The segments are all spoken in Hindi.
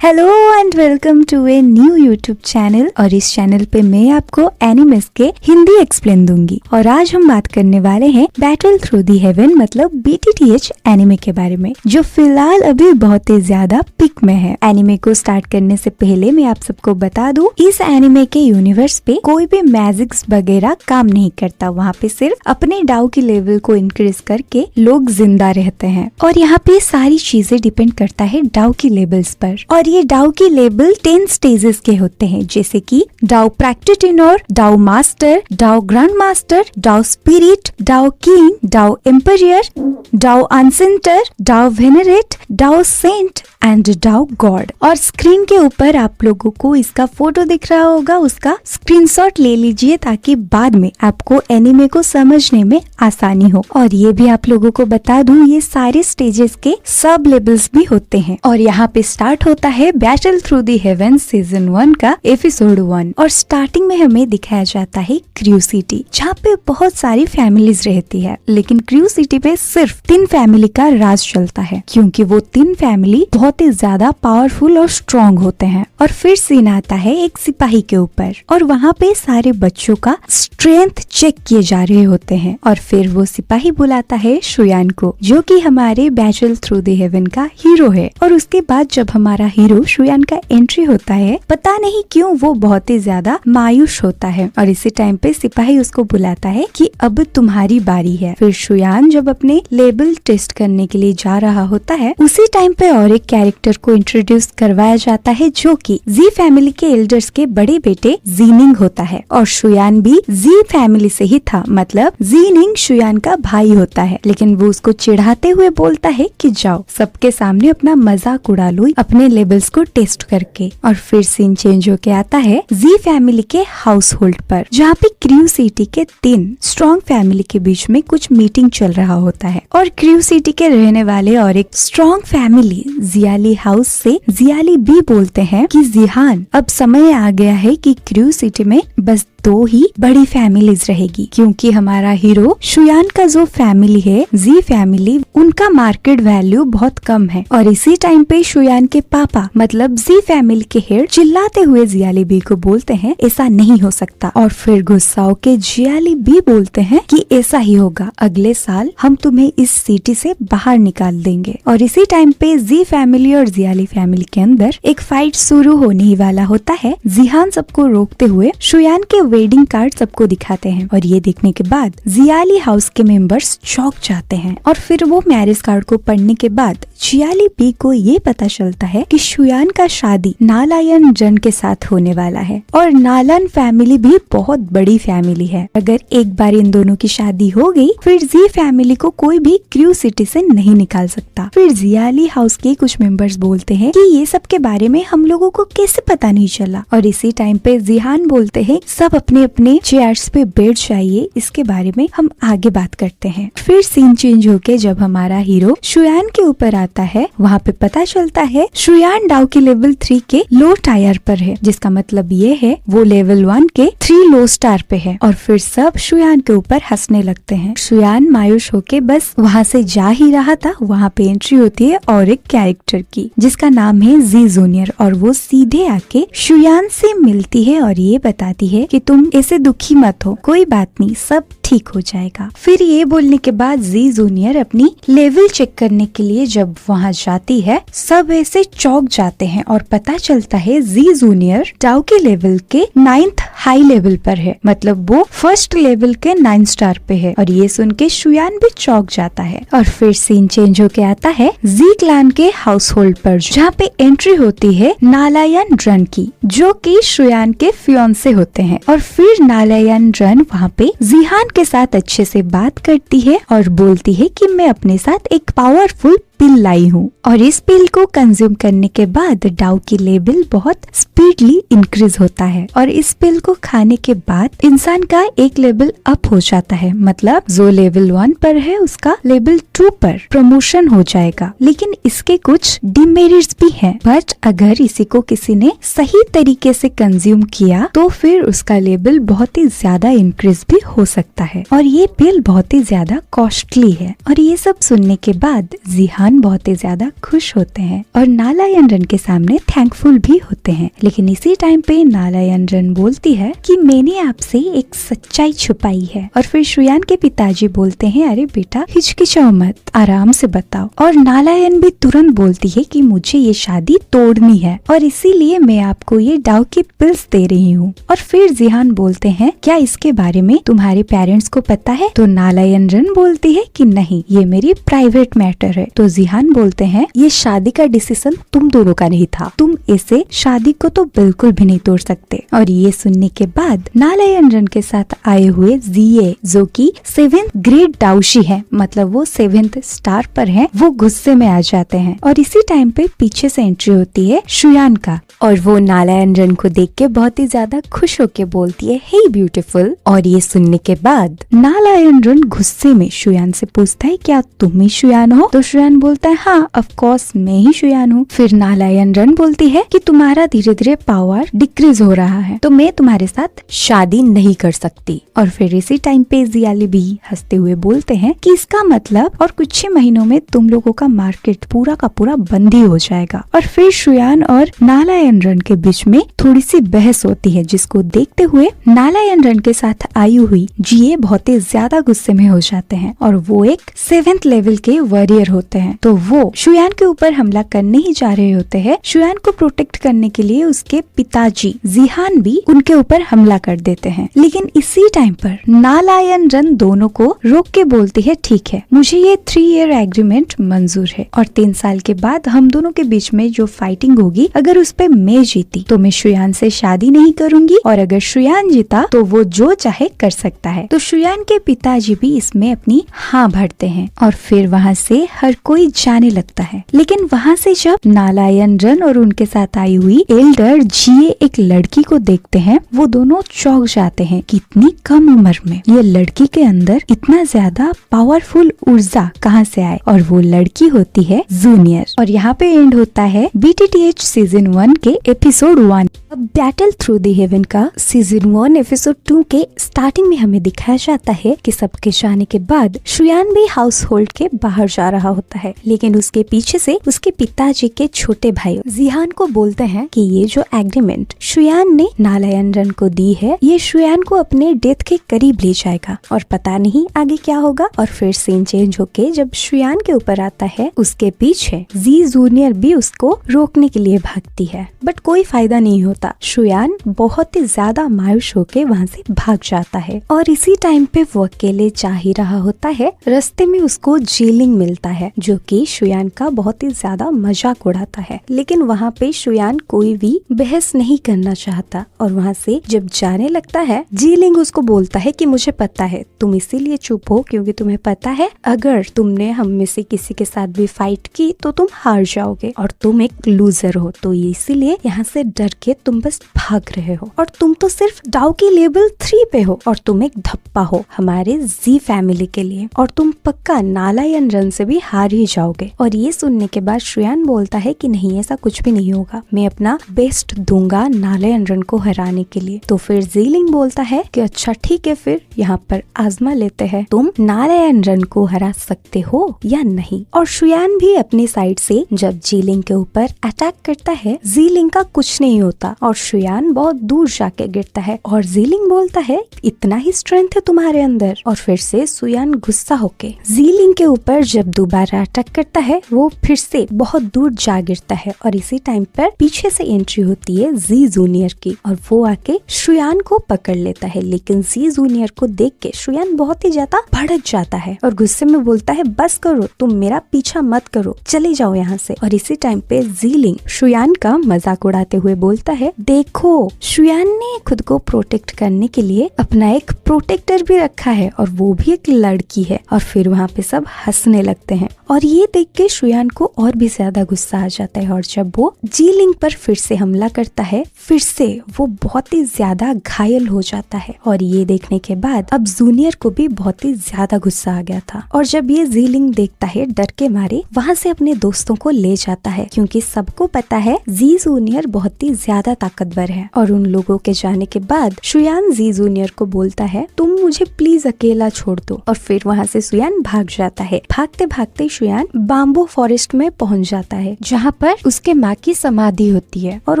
Hello and welcome to a new YouTube channel. और इस चैनल पे मैं आपको एनिमेस के हिंदी एक्सप्लेन दूंगी। और आज हम बात करने वाले हैं बैटल थ्रू दी हेवन मतलब BTTH एनिमे के बारे में, जो फिलहाल अभी बहुत ही ज्यादा पिक में है। एनिमे को स्टार्ट करने से पहले मैं आप सबको बता दूं, इस एनिमे के यूनिवर्स पे कोई भी मैजिक्स वगैरह काम नहीं करता। वहाँ पे सिर्फ अपने डाउ की लेवल को इंक्रीज करके लोग जिंदा रहते हैं। और यहाँ पे सारी चीजें डिपेंड करता है डाउ की लेवल्स पर। और ये डाउ की लेवल 10 स्टेजेस के होते हैं, जैसे कि डाउ प्रैक्टिटिनोर, डाउ मास्टर, डाउ ग्रैंड मास्टर, डाउ स्पिरिट, डाउ किंग, डाउ एम्परियर, डाउ अनसेंटर, डाउ वेनरेट, डाउ सेंट एंड डाउ गॉड। और स्क्रीन के ऊपर आप लोगों को इसका फोटो दिख रहा होगा, उसका स्क्रीनशॉट ले लीजिए ताकि बाद में आपको एनिमे को समझने में आसानी हो। और ये भी आप लोगों को बता दूं, ये सारे स्टेजेस के सब लेवल्स भी होते हैं। और यहाँ पे स्टार्ट होता है Battle Through the Heaven season 1 का एपिसोड 1। और स्टार्टिंग में हमें दिखाया जाता है क्रू सिटी, जहाँ पे बहुत सारी फैमिलीज रहती है। लेकिन क्रू सिटी पे सिर्फ 3 फैमिली का राज चलता है, क्योंकि वो 3 फैमिली बहुत ही ज्यादा पावरफुल और स्ट्रॉन्ग होते हैं। और फिर सीन आता है एक सिपाही के ऊपर, और वहाँ पे सारे बच्चों का स्ट्रेंथ चेक किए जा रहे होते हैं। और फिर वो सिपाही बुलाता है शुयान को, जो कि हमारे बैटल थ्रू दी हेवन का हीरो है। और उसके बाद जब हमारा हीरो शुयान का एंट्री होता है, पता नहीं क्यों वो बहुत ही ज्यादा मायूस होता है। और इसी टाइम पे सिपाही उसको बुलाता है कि अब तुम्हारी बारी है। फिर शुयान जब अपने लेवल टेस्ट करने के लिए जा रहा होता है, उसी टाइम पे और एक कैरेक्टर को इंट्रोड्यूस करवाया जाता है, जो कि जी फैमिली के एल्डर्स के बड़े बेटे जीनिंग होता है। और शुयान भी जी फैमिली से ही था, मतलब जीनिंग शुयान का भाई होता है। लेकिन वो उसको चिढ़ाते हुए बोलता है कि जाओ सबके सामने अपना मजाक उड़ा लो अपने लेवल्स को टेस्ट करके। और फिर सीन चेंज होके आता है जी फैमिली के हाउस होल्ड पर, जहाँ पे क्रू सिटी के 3 स्ट्रॉन्ग फैमिली के बीच में कुछ मीटिंग चल रहा होता है। और क्रू सिटी के रहने वाले और एक स्ट्रॉन्ग फैमिली जियाली हाउस से जियाली भी बोलते हैं कि जिहान, अब समय आ गया है कि क्रू सिटी में बस 2 ही बड़ी फैमिलीज रहेगी, क्योंकि हमारा हीरो शुयान का जो फैमिली है जी फैमिली, उनका मार्केट वैल्यू बहुत कम है। और इसी टाइम पे शुयान के पापा मतलब जी फैमिली के हेड चिल्लाते हुए जियाली बी को बोलते हैं ऐसा नहीं हो सकता। और फिर गुस्सा होके जियाली बी बोलते हैं कि ऐसा ही होगा, अगले साल हम तुम्हें इस सिटी से बाहर निकाल देंगे। और इसी टाइम पे जी फैमिली और जियाली फैमिली के अंदर एक फाइट शुरू होने ही वाला होता है। जिहान सबको रोकते हुए शुयान के वेडिंग कार्ड सबको दिखाते हैं। और ये देखने के बाद जियाली हाउस के मेंबर्स चौंक जाते हैं। और फिर वो मैरिज कार्ड को पढ़ने के बाद जियाली बी को ये पता चलता है कि शुयान का शादी नालायन जन के साथ होने वाला है। और नालन फैमिली भी बहुत बड़ी फैमिली है। अगर एक बार इन दोनों की शादी हो गई, फिर जी फैमिली को कोई भी क्रू सिटी से नहीं निकाल सकता। फिर जियाली हाउस के कुछ मेंबर्स बोलते हैं कि ये सब के बारे में हम लोगों को कैसे पता नहीं चला। और इसी टाइम पे जिहान बोलते हैं सब अपने अपने चेयर्स पे बैठ जाइए, इसके बारे में हम आगे बात करते हैं। फिर सीन चेंज होके जब हमारा हीरो शुयान के ऊपर आता है, वहाँ पे पता चलता है शुयान डाउ की लेवल 3 के लो टायर पर है, जिसका मतलब ये है वो लेवल 1 के 3 लो स्टार पे है। और फिर सब शुयान के ऊपर हंसने लगते हैं। शुयान मायूस होके बस वहाँ से जा ही रहा था, वहाँ पे एंट्री होती है और एक कैरेक्टर की, जिसका नाम है जी जूनियर। और वो सीधे आके शुयान से मिलती है और ये बताती है कि तुम ऐसे दुखी मत हो, कोई बात नहीं, सब ठीक हो जाएगा। फिर ये बोलने के बाद जी जूनियर अपनी लेवल चेक करने के लिए जब वहाँ जाती है, सब ऐसे चौंक जाते हैं। और पता चलता है जी जूनियर डाउ के लेवल के 9th हाई लेवल पर है, मतलब वो फर्स्ट लेवल के 9 स्टार पे है। और ये सुन के शुयान भी चौंक जाता है। और फिर सीन चेंज होके आता है जी क्लान के हाउस होल्ड पर, जहाँ पे एंट्री होती है नालायन रन की, जो कि शुयान के फियांसे होते हैं। और फिर नालायन रन वहाँ पे जिहान के साथ अच्छे से बात करती है और बोलती है कि मैं अपने साथ एक पावरफुल पिल लाई हूँ। और इस पिल को कंज्यूम करने के बाद डाउ की लेवल बहुत स्पीडली इंक्रीज होता है। और इस पिल को खाने के बाद इंसान का एक लेवल अप हो जाता है, मतलब जो लेवल 1 पर है उसका लेवल 2 पर प्रमोशन हो जाएगा। लेकिन इसके कुछ डिमेरिट्स भी हैं, बट अगर इसी को किसी ने सही तरीके से कंज्यूम किया तो फिर उसका लेवल बहुत ही ज्यादा इंक्रीज भी हो सकता है। और ये पिल बहुत ही ज्यादा कॉस्टली है। और ये सब सुनने के बाद जिहान जिहान बहुत ही ज्यादा खुश होते हैं और नालायनरन के सामने थैंकफुल भी होते हैं। लेकिन इसी टाइम पे नालायनरन बोलती है कि मैंने आपसे एक सच्चाई छुपाई है। और फिर शुयान के पिताजी बोलते हैं, अरे बेटा हिचकिचाओ मत, आराम से बताओ। और नालायन भी तुरंत बोलती है कि मुझे ये शादी तोड़नी है और इसीलिए मैं आपको ये डाउ की पिल्स दे रही हूँ। और फिर जिहान बोलते हैं, क्या इसके बारे में तुम्हारे पेरेंट्स को पता है? तो नालायनरन बोलती है कि नहीं, ये मेरी प्राइवेट मैटर है। तो जिहान बोलते हैं, ये शादी का डिसीजन तुम दोनों का नहीं था, तुम इसे शादी को तो बिल्कुल भी नहीं तोड़ सकते। और ये सुनने के बाद नालायनरन के साथ आए हुए जिये, जो कि 7th ग्रेड डाउशी है, मतलब वो 7th स्टार पर है, वो गुस्से में आ जाते हैं। और इसी टाइम पे पीछे से एंट्री होती है शुयान का और वो नालायनरन को देख के बहुत ही ज्यादा खुश होके बोलती है, हे ब्यूटीफुल। और ये सुनने के बाद नालायनरन गुस्से में शुयान से पूछता है, क्या तुम ही शुयान हो? तो शुयान बोलता है, हाँ ऑफ कोर्स मैं ही शुयान हूँ। फिर नालायनरन बोलती है कि तुम्हारा धीरे धीरे पावर डिक्रीज हो रहा है, तो मैं तुम्हारे साथ शादी नहीं कर सकती। और फिर इसी टाइम पे जियाली भी हंसते हुए बोलते हैं कि इसका मतलब और कुछ ही महीनों में तुम लोगों का मार्केट पूरा का पूरा बंद ही हो जाएगा। और फिर शुयान और नालायनरन के बीच में थोड़ी सी बहस होती है, जिसको देखते हुए नालायनरन के साथ आई हुई जिये बहुत ही ज्यादा गुस्से में हो जाते हैं और वो एक 7th लेवल के वॉरियर होते हैं। तो वो शुयान के ऊपर हमला करने ही जा रहे होते हैं। शुयान को प्रोटेक्ट करने के लिए उसके पिताजी जिहान भी उनके ऊपर हमला कर देते हैं। लेकिन इसी टाइम पर नालायनरन दोनों को रोक के बोलती है, ठीक है, मुझे ये 3 ईयर एग्रीमेंट मंजूर है और 3 साल के बाद हम दोनों के बीच में जो फाइटिंग होगी, अगर उस पे मैं जीती तो मैं शुयान से शादी नहीं करूंगी और अगर शुयान जीता तो वो जो चाहे कर सकता है। तो शुयान के पिताजी भी इसमें अपनी हाँ भरते हैं और फिर वहाँ से हर कोई जाने लगता है। लेकिन वहाँ से जब नालायनरन और उनके साथ आई हुई एल्डर जिये एक लड़की को देखते हैं, वो दोनों चौंक जाते हैं कि इतनी कम उम्र में ये लड़की के अंदर इतना ज्यादा पावरफुल ऊर्जा कहाँ से आए। और वो लड़की होती है जूनियर। और यहाँ पे एंड होता है BTTH सीजन 1 के एपिसोड 1। अब बैटल थ्रू द हेवन का सीजन 1 एपिसोड 2 के स्टार्टिंग में हमें दिखाया जाता है कि सबके जाने के बाद शुयान भी हाउस होल्ड के बाहर जा रहा होता है। लेकिन उसके पीछे से उसके पिताजी के छोटे भाई जिहान को बोलते हैं कि ये जो एग्रीमेंट शुयान ने नालायनरन को दी है, ये शुयान को अपने डेथ के करीब ले जाएगा और पता नहीं आगे क्या होगा। और फिर सीन चेंज होके जब शुयान के ऊपर आता है, उसके पीछे जी जूनियर भी उसको रोकने के लिए भागती है, बट कोई फायदा नहीं होता। शुयान बहुत ही ज्यादा मायूस होके वहाँ से भाग जाता है। और इसी टाइम पे वो अकेले जा ही रहा होता है, रास्ते में उसको जीलिंग मिलता है, जो कि शुयान का बहुत ही ज्यादा मजाक उड़ाता है। लेकिन वहाँ पे शुयान कोई भी बहस नहीं करना चाहता और वहाँ से जब जाने लगता है, जीलिंग उसको बोलता है कि मुझे पता है तुम इसीलिए चुप हो क्योंकि तुम्हें पता है अगर तुमने हम में से किसी के साथ भी फाइट की तो तुम हार जाओगे और तुम एक लूजर हो, तो इसीलिए यहाँ से डर के तुम बस भाग रहे हो। और तुम तो सिर्फ डाउ की लेवल 3 पे हो और तुम एक धप्पा हो हमारे जी फैमिली के लिए, और तुम पक्का नालायनरन से भी हार ही जाओगे। और ये सुनने के बाद शुयान बोलता है कि नहीं, ऐसा कुछ भी नहीं होगा, मैं अपना बेस्ट दूंगा नालायनरन को हराने के लिए। तो फिर जीलिंग बोलता है कि अच्छा ठीक है, फिर यहाँ पर आजमा लेते हैं, तुम नालायनरन को हरा सकते हो या नहीं। और शुयान भी अपनी साइड से जब जीलिंग के ऊपर अटैक करता है, जीलिंग का कुछ नहीं होता और शुयान बहुत दूर जाके गिरता है। और जीलिंग बोलता है इतना ही स्ट्रेंथ है तुम्हारे अंदर। और फिर से शुयान गुस्सा होके जीलिंग के ऊपर जब दोबारा अटैक करता है, वो फिर से बहुत दूर जा गिरता है। और इसी टाइम पर पीछे से एंट्री होती है जी जूनियर की और वो आके शुयान को पकड़ लेता है। लेकिन जी जूनियर को देख के शुयान बहुत ही ज्यादा भड़क जाता है और गुस्से में बोलता है, बस करो, तुम मेरा पीछा मत करो, चले जाओ यहाँ से। और इसी टाइम पे जीलिंग शुयान का मजाक उड़ाते हुए बोलता है, देखो शुयान ने खुद को प्रोटेक्ट करने के लिए अपना एक प्रोटेक्टर भी रखा है और वो भी एक लड़की है। और फिर वहाँ पे सब हंसने लगते हैं और ये देख के शुयान को और भी ज्यादा गुस्सा आ जाता है। और जब वो जीलिंग पर फिर से हमला करता है, फिर से वो बहुत ही ज्यादा घायल हो जाता है। और ये देखने के बाद अब जूनियर को भी बहुत ही ज्यादा गुस्सा आ गया था और जब ये जीलिंग देखता है, डर के मारे वहाँ से अपने दोस्तों को ले जाता है, क्योंकि सबको पता है जी जूनियर बहुत ही ज्यादा ताकतवर है। और उन लोगों के जाने के बाद शुयान जी जूनियर को बोलता है तुम मुझे प्लीज अकेला छोड़ दो। और फिर वहाँ से शुयान भाग जाता है। भागते भागते शुयान बाम्बो फॉरेस्ट में पहुँच जाता है जहाँ पर उसके माँ की समाधि होती है। और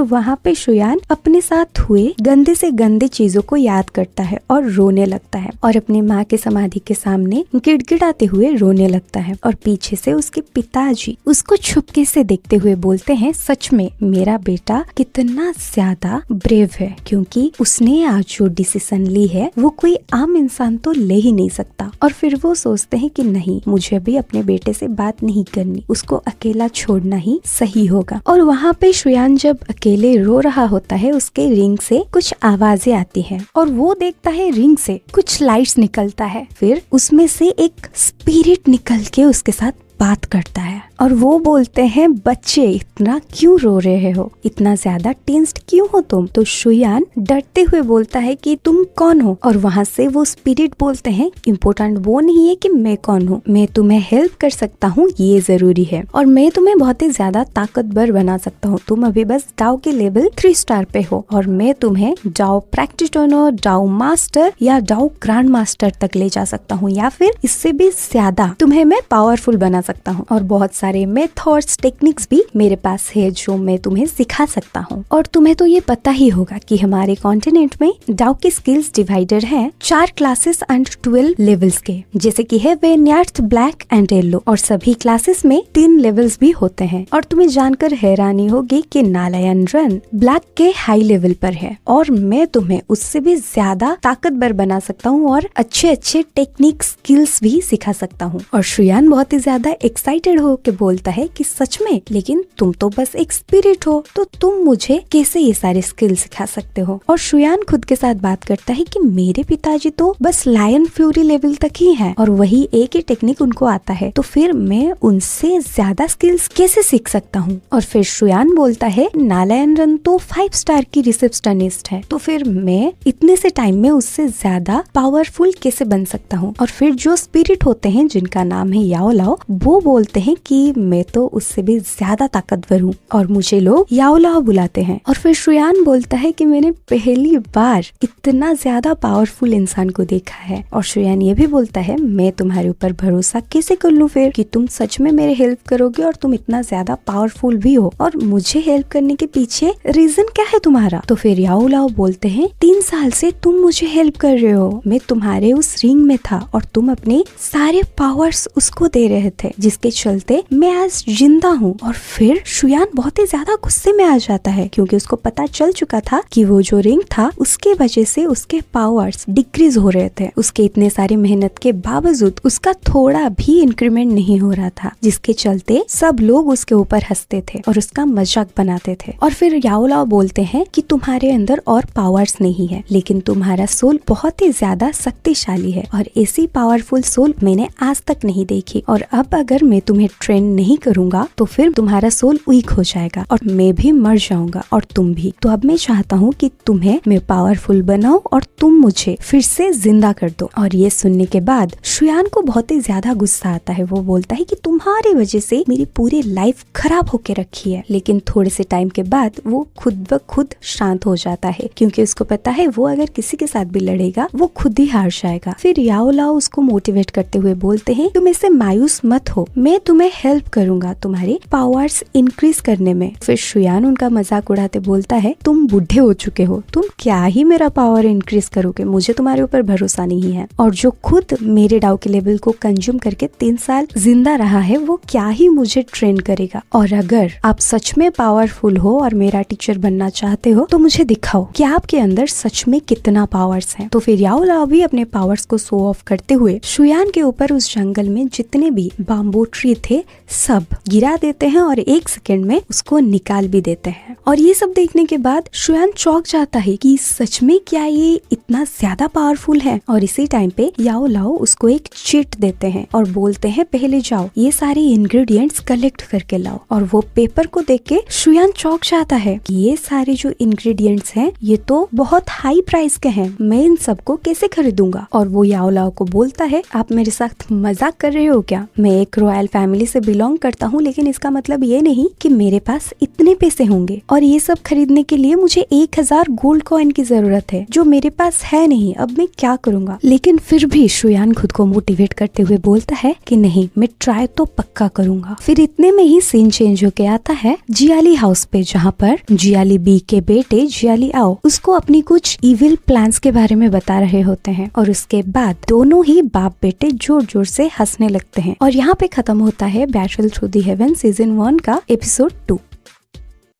वहाँ पे शुयान अपने साथ हुए गंदे से गंदे चीजों को याद करता है और रोने लगता है और अपनी माँ के समाधि के सामने गिड़गिड़ाते हुए रोने लगता है। और पीछे से उसके पिताजी उसको छुपके से देखते हुए बोलते हैं सच में मेरा बेटा कितना ज्यादा ब्रेव है, क्योंकि उसने आज जो डिसीजन ली है वो कोई आम इंसान तो ले ही नहीं सकता। और फिर वो सोचते हैं कि नहीं, मुझे अभी अपने बेटे से बात नहीं करनी, उसको अकेला छोड़ना ही सही होगा। और वहाँ पे शुयान जब अकेले रो रहा होता है उसके रिंग से कुछ आवाजें आती हैं और वो देखता है रिंग से कुछ लाइट्स निकलता है। फिर उसमें से एक स्पिरिट निकल के उसके साथ बात करता है और वो बोलते हैं बच्चे इतना क्यों रो रहे हो, इतना ज्यादा टेंस्ड क्यों हो तुम। तो शुयान डरते हुए बोलता है कि तुम कौन हो। और वहाँ से वो स्पिरिट बोलते हैं इम्पोर्टेंट वो नहीं है कि मैं कौन हूँ, मैं तुम्हें हेल्प कर सकता हूँ ये जरूरी है और मैं तुम्हें बहुत ही ज्यादा ताकतवर बना सकता हूँ। तुम अभी बस डाओ के लेवल 3 स्टार पे हो और मैं तुम्हें डाओ प्रैक्टिशनर, डाओ मास्टर या डाओ ग्रैंड मास्टर तक ले जा सकता हूँ या फिर इससे भी ज्यादा तुम्हें मैं पावरफुल बना सकता हूँ। और बहुत सारे मेथड्स टेक्निक्स भी मेरे पास है जो मैं तुम्हें सिखा सकता हूँ। और तुम्हें तो ये पता ही होगा कि हमारे कॉन्टिनेंट में डाओ के स्किल्स डिवाइडेड है 4 क्लासेस एंड 12 लेवल्स के, जैसे कि है वेन्यार्थ, ब्लैक एंड येलो। और सभी क्लासेस में 3 लेवल्स भी होते हैं। और तुम्हें जानकर हैरानी होगी कि नालायन रन ब्लैक के हाई लेवल पर है और मैं तुम्हें उससे भी ज्यादा ताकतवर बना सकता हूँ और अच्छे अच्छे टेक्निक स्किल्स भी सिखा सकता हूँ। और शुयान बहुत ही ज्यादा एक्साइटेड हो के बोलता है कि सच में, लेकिन तुम तो बस एक स्पिरिट हो, तो तुम मुझे कैसे ये सारे स्किल सिखा सकते हो। और शुयान खुद के साथ बात करता है कि मेरे पिताजी तो बस लायन फ्यूरी लेवल तक ही हैं और वही एक ही टेक्निक उनको आता है, तो फिर मैं उनसे ज्यादा स्किल्स कैसे सीख सकता हूँ। और फिर शुयान बोलता है नालायन रन तो 5 स्टार की रिसेप्शनिस्ट है, तो फिर मैं इतने से टाइम में उससे ज्यादा पावरफुल कैसे बन सकता हूँ। और फिर जो स्पिरिट होते हैं जिनका नाम है याओ लाओ, वो बोलते हैं कि मैं तो उससे भी ज्यादा ताकतवर हूँ और मुझे लोग याओ लाओ बुलाते हैं। और फिर शुयान बोलता है कि मैंने पहली बार इतना ज्यादा पावरफुल इंसान को देखा है। और शुयान ये भी बोलता है मैं तुम्हारे ऊपर भरोसा कैसे कर लूँ फिर कि तुम सच में मेरे हेल्प करोगे और तुम इतना ज्यादा पावरफुल भी हो और मुझे हेल्प करने के पीछे रीजन क्या है तुम्हारा। तो फिर याओ लाओ बोलते हैं 3 साल से तुम मुझे हेल्प कर रहे हो, मैं तुम्हारे उस रिंग में था और तुम अपने सारे पावर्स उसको दे रहे थे जिसके चलते मैं आज जिंदा हूँ। और फिर शुयान बहुत ही ज्यादा गुस्से में आ जाता है क्योंकि उसको पता चल चुका था कि वो जो रिंग था उसके वजह से उसके पावर्स डिक्रीज हो रहे थे। उसके इतने सारी मेहनत के बावजूद उसका थोड़ा भी इंक्रीमेंट नहीं हो रहा था, जिसके चलते सब लोग उसके ऊपर हंसते थे और उसका मजाक बनाते थे। और फिर याओ लाओ बोलते हैं कि तुम्हारे अंदर और पावर्स नहीं है, लेकिन तुम्हारा सोल बहुत ही ज्यादा शक्तिशाली है और ऐसी पावरफुल सोल मैंने आज तक नहीं देखी। और अब अगर मैं तुम्हें ट्रेन नहीं करूंगा तो फिर तुम्हारा सोल वीक हो जाएगा और मैं भी मर जाऊंगा और तुम भी। तो अब मैं चाहता हूँ कि तुम्हें मैं पावरफुल बनाऊं और तुम मुझे फिर से जिंदा कर दो। और ये सुनने के बाद शुयान को बहुत ही ज्यादा गुस्सा आता है। वो बोलता है कि तुम्हारी वजह से मेरी पूरी लाइफ खराब होके रखी है। लेकिन थोड़े से टाइम के बाद वो खुद ब खुद शांत हो जाता है क्योंकि उसको पता है वो अगर किसी के साथ भी लड़ेगा वो खुद ही हार जाएगा। फिर याओ लाओ उसको मोटिवेट करते हुए बोलते हैं तुम इससे मायूस मत हो, मैं तुम्हें हेल्प करूंगा तुम्हारे पावर्स इंक्रीज करने में। फिर शुयान उनका मजाक उड़ाते बोलता है तुम बूढ़े हो चुके हो, तुम क्या ही मेरा पावर इंक्रीज करोगे, मुझे तुम्हारे ऊपर भरोसा नहीं है। और जो खुद मेरे डाउ के लेवल को कंज्यूम करके 3 साल जिंदा रहा है वो क्या ही मुझे ट्रेन करेगा। और अगर आप सच में पावरफुल हो और मेरा टीचर बनना चाहते हो तो मुझे दिखाओ कि आपके अंदर सच में कितना पावर्स है। तो फिर याओ लाओ भी अपने पावर्स को शो ऑफ करते हुए शुयान के ऊपर उस जंगल में जितने भी बाम्बू ट्री थे सब गिरा देते हैं और 1 सेकंड में उसको निकाल भी देते हैं। और ये सब देखने के बाद शुयान चौंक जाता है कि सच में क्या ये इतना ज्यादा पावरफुल है। और इसी टाइम पे याओ लाओ उसको एक चिट देते हैं और बोलते हैं पहले जाओ ये सारे इंग्रेडिएंट्स कलेक्ट करके लाओ। और वो पेपर को देख के शुयान चौंक जाता है कि ये सारे जो इंग्रेडिएंट्स हैं ये तो बहुत हाई प्राइस के हैं, मैं इन सबको कैसे खरीदूंगा। और वो याओ लाओ को बोलता है आप मेरे साथ मजाक कर रहे हो क्या, मैं एक रॉयल फैमिली से बिलोंग करता हूँ लेकिन इसका मतलब ये नहीं कि मेरे पास इतने पैसे होंगे। और और ये सब खरीदने के लिए मुझे 1000 गोल्ड कॉइन की जरूरत है जो मेरे पास है नहीं। अब मैं क्या करूँगा? लेकिन फिर भी शुयान खुद को मोटिवेट करते हुए बोलता है कि नहीं, मैं ट्राई तो पक्का करूंगा। फिर इतने में ही सीन चेंज होके आता है जियाली हाउस पे, जहाँ पर जियाली बी के बेटे जियाली आओ उसको अपनी कुछ इविल प्लान्स के बारे में बता रहे होते हैं और उसके बाद दोनों ही बाप बेटे जोर जोर से हंसने लगते हैं। और यहाँ पे खत्म होता है Battle Through the Heaven season 1 का एपिसोड 2।